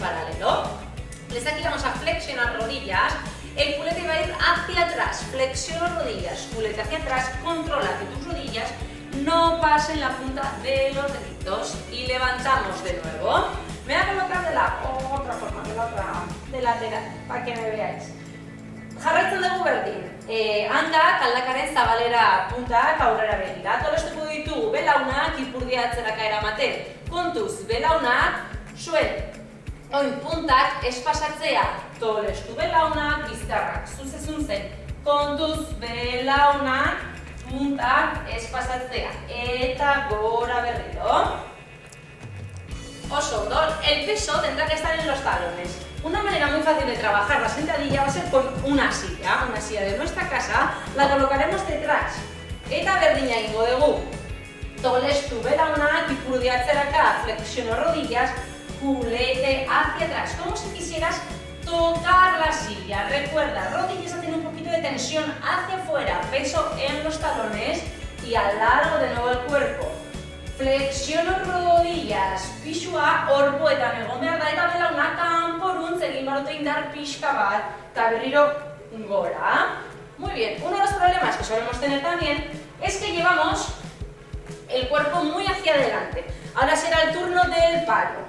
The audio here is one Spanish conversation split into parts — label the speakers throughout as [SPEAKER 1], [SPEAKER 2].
[SPEAKER 1] paralelo. Desde aquí vamos a flexionar rodillas. El culete va a ir hacia atrás, flexiono rodillas, culete hacia atrás, controla que tus rodillas no pasen la punta de los deditos y levantamos de nuevo. Me voy a colocar de la otra forma, de lateral, para que me veáis. Jarraitzen dugu berdin, hankak aldakaren zabalera puntak aurrera begira. Tolestuko ditugu belaunak ipurdia atzeraka eramaten. Kontuz, belaunak zuen puntak ez pasatzea. Tolestu belaunak, bizkarrak zuzezun zen. Kontuz, belaunak puntak ez pasatzea. Eta gora berriro. Oso ondo, el peso tendrá que estar en los talones. Una manera muy fácil de trabajar la sentadilla va a ser con una silla de nuestra casa, la colocaremos detrás. Eta berdina egingo dugu. Tolestu belaunak, ipurdia atzeraka, flexiono rodillas, culete hacia atrás, como si quisieras tocar la silla. Recuerda, rodillas hacen un poquito de tensión hacia afuera, peso en los talones y alargo de nuevo el cuerpo. Flexiono rodillas, pisua orpoetan egon behar da eta belaunak kanporuntz egin barote indar pixka bat, eta berriro gora. Muy bien, uno de los problemas que solemos tener también es que llevamos el cuerpo muy hacia adelante. Ahora será el turno del palo.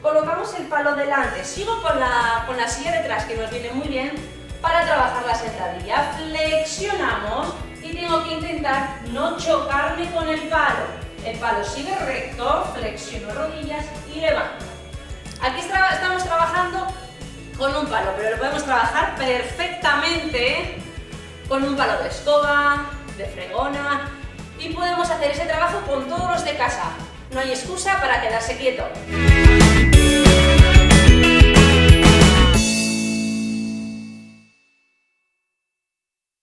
[SPEAKER 1] Colocamos el palo delante, sigo con la silla detrás que nos viene muy bien para trabajar la sentadilla. Flexionamos y tengo que intentar no chocarme con el palo. El palo sigue recto, flexiono rodillas y levanto. Aquí estamos trabajando con un palo, pero lo podemos trabajar perfectamente con un palo de escoba, de fregona y podemos hacer ese trabajo con todos los de casa. No hay excusa para quedarse quieto.